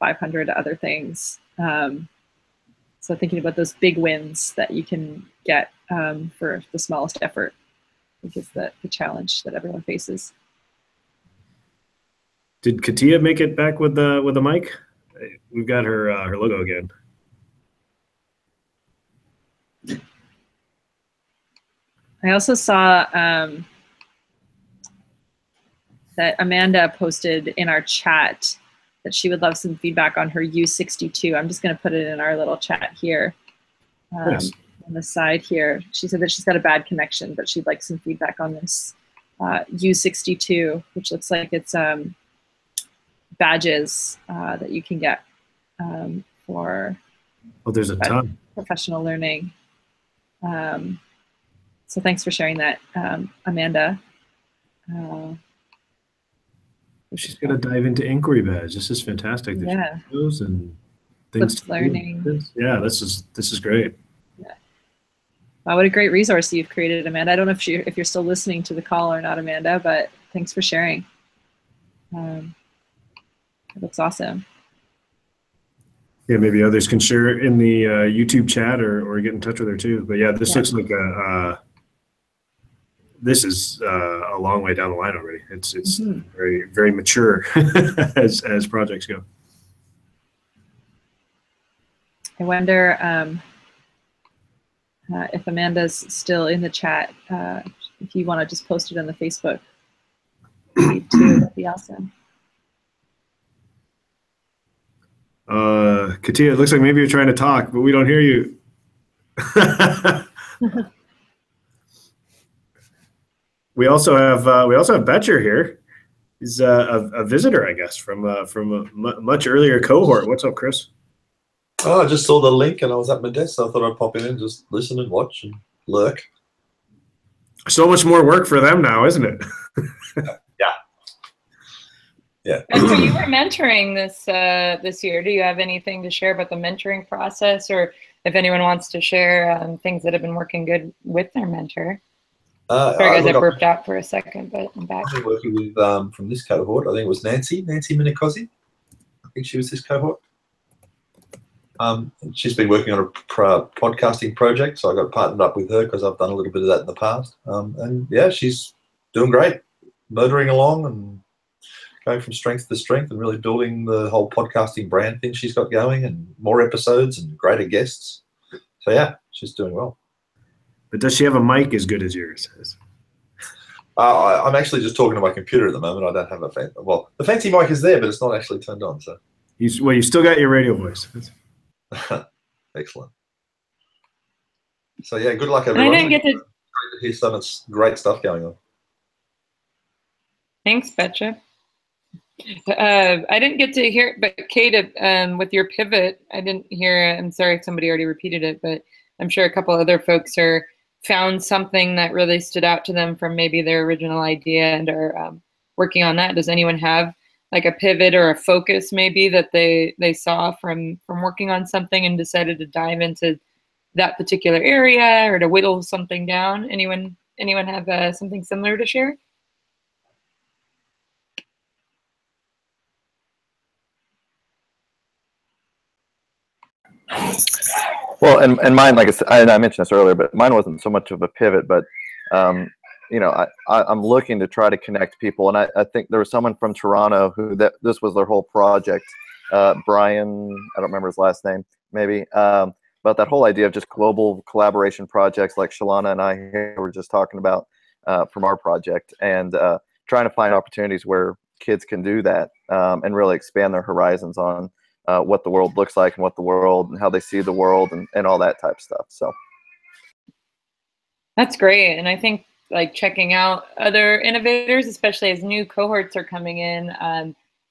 500 other things. So thinking about those big wins that you can get for the smallest effort, I think is the challenge that everyone faces. Did Katia make it back with the mic? We've got her logo again. I also saw that Amanda posted in our chat that she would love some feedback on her U62. I'm just going to put it in our little chat here. Nice. On the side here. She said that she's got a bad connection, but she'd like some feedback on this U62, which looks like it's badges that you can get for there's a ton. Professional learning. So thanks for sharing that, Amanda. She's going to dive into inquiry badge. This is fantastic. Yeah. Those and things. Flipped learning. Yeah, this is great. Yeah. Wow, what a great resource you've created, Amanda. I don't know if you're still listening to the call or not, Amanda, but thanks for sharing. It looks awesome. Yeah, maybe others can share it in the YouTube chat or get in touch with her too. But yeah, this looks like this is a long way down the line already. It's very, very mature as projects go. I wonder if Amanda's still in the chat. If you want to just post it on the Facebook feed too, that'd be awesome. Katia, it looks like maybe you're trying to talk, but we don't hear you. We also have Betcher here. He's a visitor, I guess, from a much earlier cohort. What's up, Chris? Oh, I just saw the link and I was at my desk, so I thought I'd pop in and just listen and watch and lurk. So much more work for them now, isn't it? Yeah. And so you were mentoring this year. Do you have anything to share about the mentoring process, or if anyone wants to share things that have been working good with their mentor? Sorry, guys, I burped out for a second, but I'm back. I've been working with, from this cohort, I think it was Nancy Minicosi. I think she was this cohort. She's been working on a podcasting project, so I got partnered up with her because I've done a little bit of that in the past. And yeah, she's doing great, motoring along and going from strength to strength and really building the whole podcasting brand thing she's got going, and more episodes and greater guests. So yeah, she's doing well. But does she have a mic as good as yours? I'm actually just talking to my computer at the moment. I don't have well, the fancy mic is there, but it's not actually turned on. So, well, you still got your radio voice. Excellent. So yeah, good luck, I everyone. didn't get to. Here's some great stuff going on. Thanks, Betcha. I didn't get to hear, but Kate, with your pivot, I didn't hear. I'm sorry if somebody already repeated it, but I'm sure a couple other folks found something that really stood out to them from maybe their original idea and are working on that. Does anyone have like a pivot or a focus maybe that they saw from working on something and decided to dive into that particular area or to whittle something down? Anyone have something similar to share? Well, and mine, like I said, I mentioned this earlier, but mine wasn't so much of a pivot, but you know, I'm looking to try to connect people, and I think there was someone from Toronto who this was their whole project. Brian, I don't remember his last name, maybe, but that whole idea of just global collaboration projects, like Shalana and I here were just talking about from our project, and trying to find opportunities where kids can do that and really expand their horizons on what the world looks like and what the world and how they see the world and all that type of stuff. So that's great. And I think like checking out other innovators, especially as new cohorts are coming in,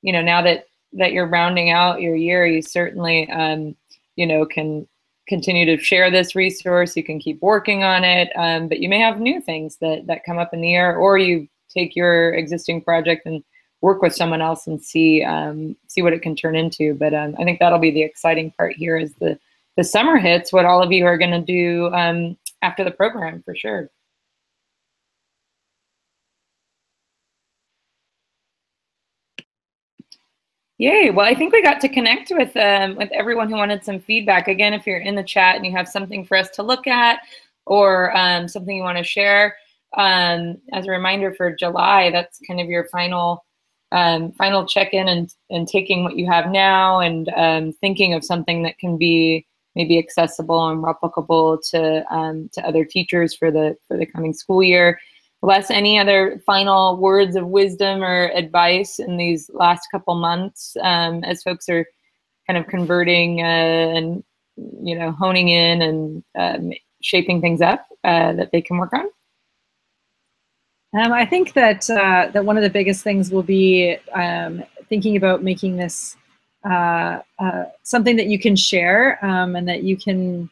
you know, now that you're rounding out your year, you certainly, you know, can continue to share this resource. You can keep working on it, but you may have new things that come up in the air, or you take your existing project and work with someone else and see what it can turn into. But I think that'll be the exciting part here as the summer hits, what all of you are going to do after the program, for sure. Yay! Well, I think we got to connect with everyone who wanted some feedback. Again, if you're in the chat and you have something for us to look at or something you want to share, as a reminder for July, that's kind of your final check-in and taking what you have now and thinking of something that can be maybe accessible and replicable to other teachers for the coming school year. Les, any other final words of wisdom or advice in these last couple months as folks are kind of converting and, you know, honing in and shaping things up that they can work on? I think that that one of the biggest things will be thinking about making this something that you can share and that you can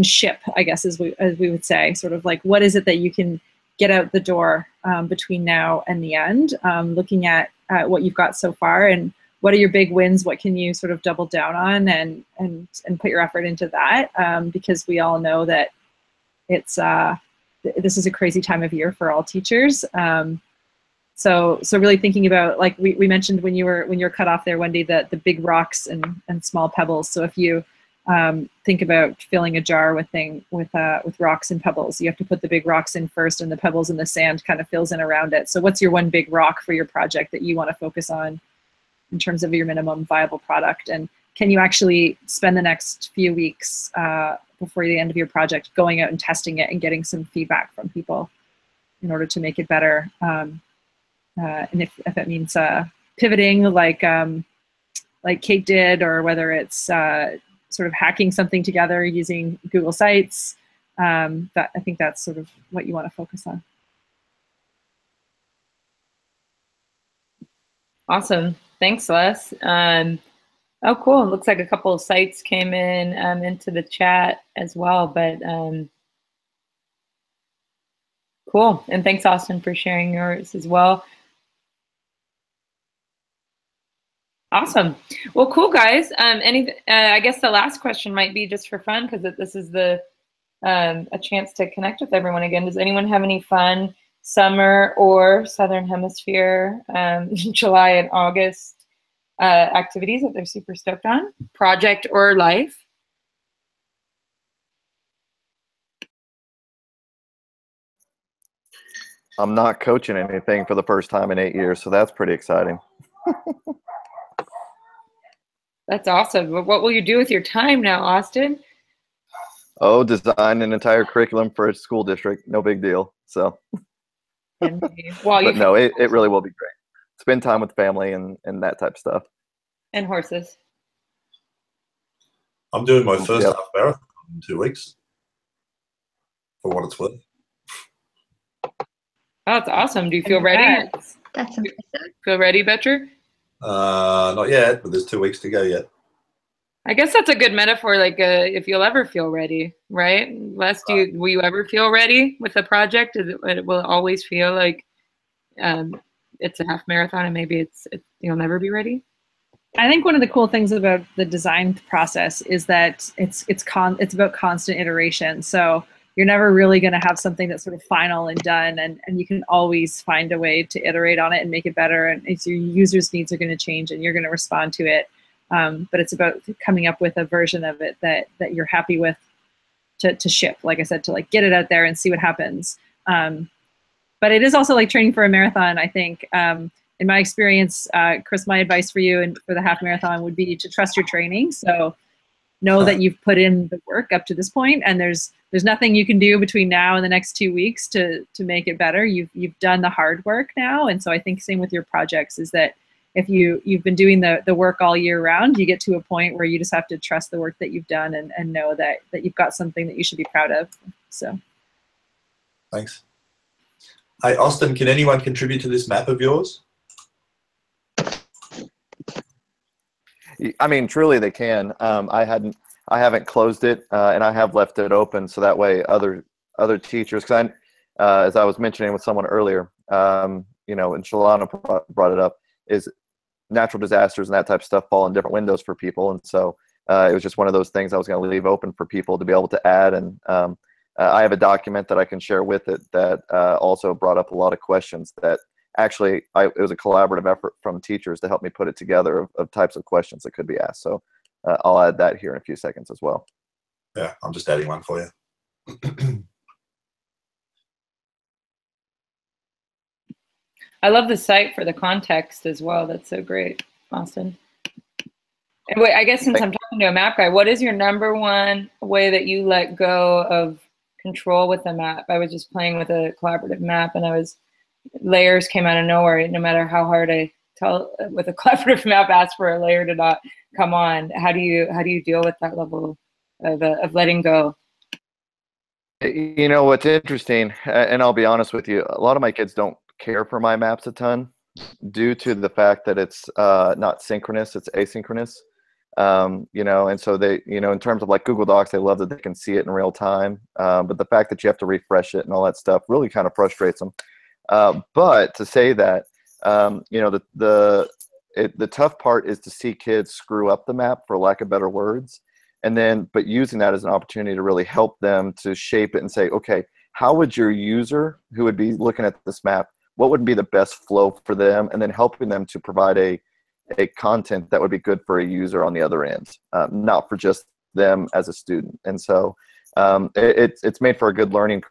ship, I guess, as we would say, sort of like, what is it that you can get out the door between now and the end, looking at what you've got so far and what are your big wins, what can you sort of double down on and put your effort into that, because we all know that it's this is a crazy time of year for all teachers. So really thinking about, like we mentioned when you were cut off there, Wendy, the big rocks and small pebbles. So if you think about filling a jar with rocks and pebbles, you have to put the big rocks in first and the pebbles and the sand kind of fills in around it. So what's your one big rock for your project that you want to focus on in terms of your minimum viable product? And can you actually spend the next few weeks before the end of your project going out and testing it and getting some feedback from people in order to make it better? And if it means pivoting like Kate did, or whether it's sort of hacking something together using Google Sites, that I think that's sort of what you want to focus on. Awesome. Thanks, Les. Oh, cool. It looks like a couple of sites came in into the chat as well, but cool. And thanks, Austin, for sharing yours as well. Awesome. Well, cool, guys. I guess the last question might be just for fun, because this is a chance to connect with everyone again. Does anyone have any fun summer or Southern Hemisphere July and August activities that they're super stoked on, project or life? I'm not coaching anything for the first time in 8 years, so that's pretty exciting. That's awesome. What will you do with your time now, Austin? Oh, design an entire curriculum for a school district. No big deal. So Well, But no, it really will be great. Spend time with family and that type of stuff. And horses. I'm doing my first Yep. half marathon in 2 weeks, for what it's worth. Oh, that's awesome. Do you feel ready? That's impressive. Feel ready, Betcher? Not yet, but there's 2 weeks to go yet. I guess that's a good metaphor, like if you'll ever feel ready, right? Les, will you ever feel ready with a project? Will it always feel like it's a half marathon and maybe you'll never be ready? I think one of the cool things about the design process is that it's about constant iteration. So you're never really going to have something that's sort of final and done, and you can always find a way to iterate on it and make it better. And it's your users' needs are going to change, and you're going to respond to it. But it's about coming up with a version of it that you're happy with to ship. Like I said, to like get it out there and see what happens. But it is also like training for a marathon, I think. In my experience, Chris, my advice for you and for the half marathon would be to trust your training. So know that you've put in the work up to this point, and there's nothing you can do between now and the next 2 weeks to make it better. You've done the hard work now, and so I think same with your projects is that if you've been doing the work all year round, you get to a point where you just have to trust the work that you've done and know that you've got something that you should be proud of. So, thanks. Hey, Austin, can anyone contribute to this map of yours? I mean, truly they can. I haven't closed it, and I have left it open so that way other teachers, because as I was mentioning with someone earlier, you know, and Shalana brought it up, is natural disasters and that type of stuff fall in different windows for people, and so it was just one of those things I was going to leave open for people to be able to add. And I have a document that I can share with it that also brought up a lot of questions that actually it was a collaborative effort from teachers to help me put it together of types of questions that could be asked. So I'll add that here in a few seconds as well. Yeah, I'm just adding one for you. I love the site for the context as well. That's so great, Austin. And wait, I guess since I'm talking to a map guy, what is your number one way that you let go of control with the map? I was just playing with a collaborative map, and layers came out of nowhere. No matter how hard I tell with a collaborative map, ask for a layer to not come on. How do you deal with that level of letting go? You know what's interesting, and I'll be honest with you, a lot of my kids don't care for my maps a ton due to the fact that it's not synchronous, it's asynchronous. You know, and so they, you know, in terms of like Google Docs, they love that they can see it in real time. But the fact that you have to refresh it and all that stuff really kind of frustrates them. But to say that, you know, the tough part is to see kids screw up the map, for lack of better words, but using that as an opportunity to really help them to shape it and say, okay, how would your user who would be looking at this map, what would be the best flow for them, and then helping them to provide a content that would be good for a user on the other end, not for just them as a student. And so it's made for a good learning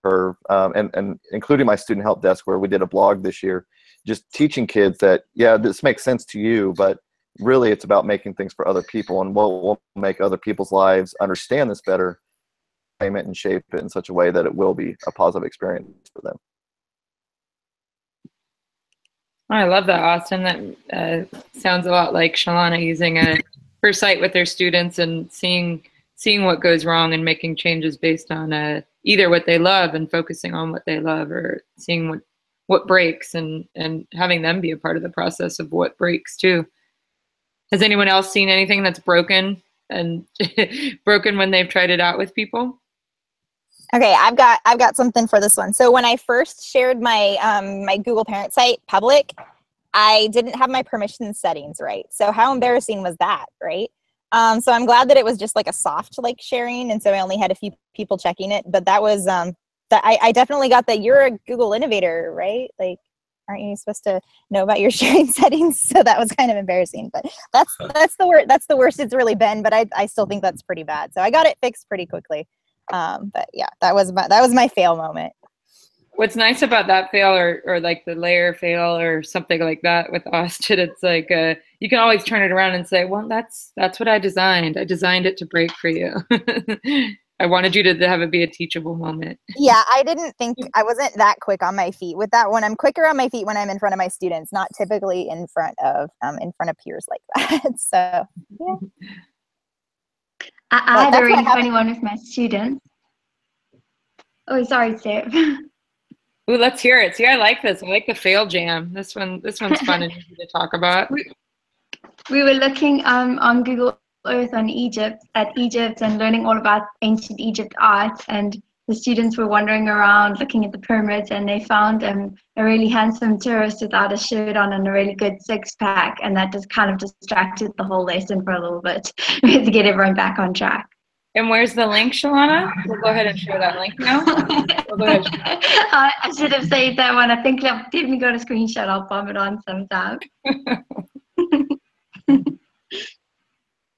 curve, and including my student help desk, where we did a blog this year, just teaching kids that, yeah, this makes sense to you, but really it's about making things for other people, and what will make other people's lives understand this better, frame it and shape it in such a way that it will be a positive experience for them. I love that, Austin. That sounds a lot like Shalana using her site with their students and seeing what goes wrong and making changes based on either what they love and focusing on what they love, or seeing what breaks and having them be a part of the process of what breaks too. Has anyone else seen anything that's broken and broken when they've tried it out with people? Okay, I've got something for this one. So when I first shared my my Google Parent site public, I didn't have my permission settings right. So how embarrassing was that, right? So I'm glad that it was just like a soft like sharing, and so I only had a few people checking it. But that was I definitely got that you're a Google innovator, right? Like, aren't you supposed to know about your sharing settings? So that was kind of embarrassing. But that's the worst it's really been. But I still think that's pretty bad. So I got it fixed pretty quickly. But yeah, that was my fail moment. What's nice about that fail or like the layer fail or something like that with Austin, it's like you can always turn it around and say, well, that's what I designed. I designed it to break for you. I wanted you to have it be a teachable moment. Yeah, I didn't think I wasn't that quick on my feet with that one. I'm quicker on my feet when I'm in front of my students, not typically in front of peers like that. So yeah. I had a really funny one with my students. Oh, sorry, Steph. Ooh, let's hear it. See, I like this. I like the fail jam. This one's fun and easy to talk about. We were looking on Google Earth on Egypt and learning all about ancient Egypt art, and the students were wandering around looking at the pyramids, and they found a really handsome tourist without a shirt on and a really good six-pack, and that just kind of distracted the whole lesson for a little bit. We had to get everyone back on track. And where's the link, Shalana? We'll go ahead and share that link now. We'll go ahead. I should have saved that one. I think I've definitely got a screenshot. I'll bomb it on sometime.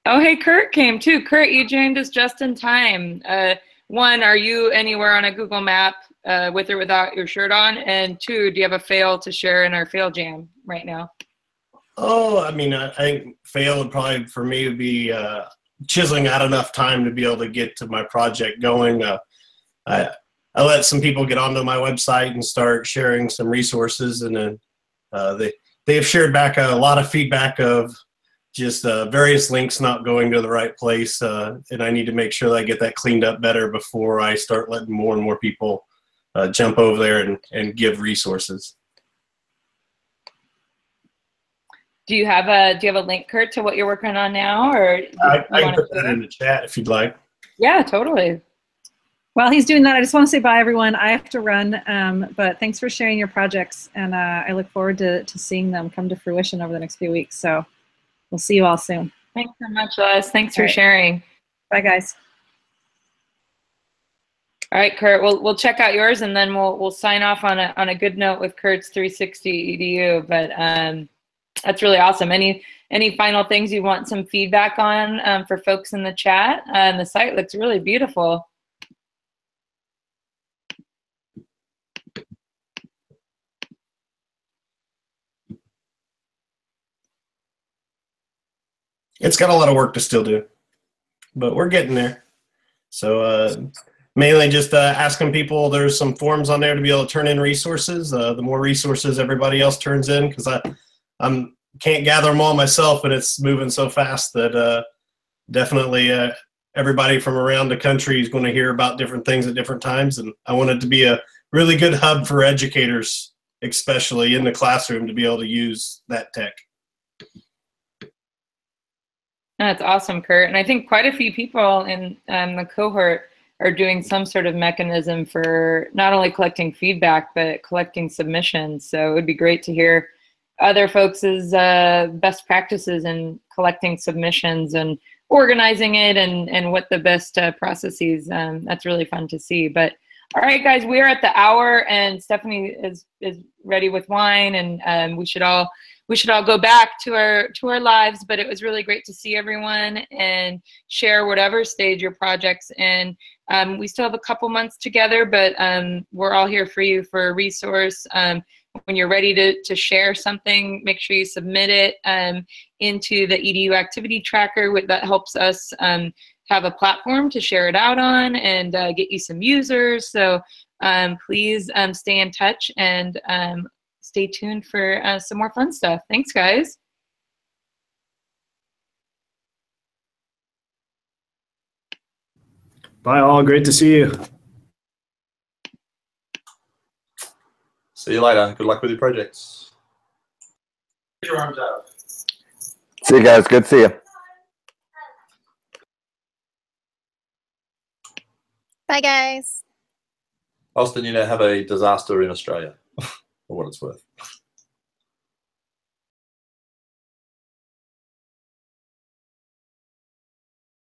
Oh, hey, Kurt came too. Kurt, you joined us just in time. One, are you anywhere on a Google map with or without your shirt on? And two, do you have a fail to share in our fail jam right now? Oh, I mean, I think fail would probably for me would be chiseling out enough time to be able to get to my project going. I let some people get onto my website and start sharing some resources, and then they have shared back a lot of feedback of just various links not going to the right place, and I need to make sure that I get that cleaned up better before I start letting more and more people jump over there and give resources. Do you have a link, Kurt, to what you're working on now, or I can put that in the chat if you'd like. Yeah, totally. While he's doing that, I just want to say bye, everyone. I have to run, but thanks for sharing your projects, and I look forward to seeing them come to fruition over the next few weeks. So we'll see you all soon. Thanks so much, Les. Thanks for sharing. Bye, guys. All right, Kurt. We'll check out yours, and then we'll sign off on a good note with Kurt's 360 EDU. But that's really awesome. Any final things you want some feedback on for folks in the chat? The site looks really beautiful. It's got a lot of work to still do, but we're getting there. So mainly just asking people, there's some forms on there to be able to turn in resources. The more resources everybody else turns in, because I can't gather them all myself, but it's moving so fast that definitely everybody from around the country is going to hear about different things at different times. And I want it to be a really good hub for educators, especially in the classroom, to be able to use that tech. That's awesome, Kurt. And I think quite a few people in the cohort are doing some sort of mechanism for not only collecting feedback, but collecting submissions. So it would be great to hear other folks' best practices in collecting submissions and organizing it and what the best processes. That's really fun to see. But all right, guys, we are at the hour, and Stephanie is ready with wine, and we should all go back to our lives. But it was really great to see everyone and share whatever stage your project's in. We still have a couple months together, but we're all here for you for a resource. When you're ready to share something, make sure you submit it into the EDU activity tracker. That helps us have a platform to share it out on and get you some users. So please stay in touch and stay tuned for some more fun stuff. Thanks, guys. Bye, all. Great to see you. See you later. Good luck with your projects. Get your arms out. See you guys. Good to see you. Bye, guys. Austin, you know, have a disaster in Australia, for what it's worth.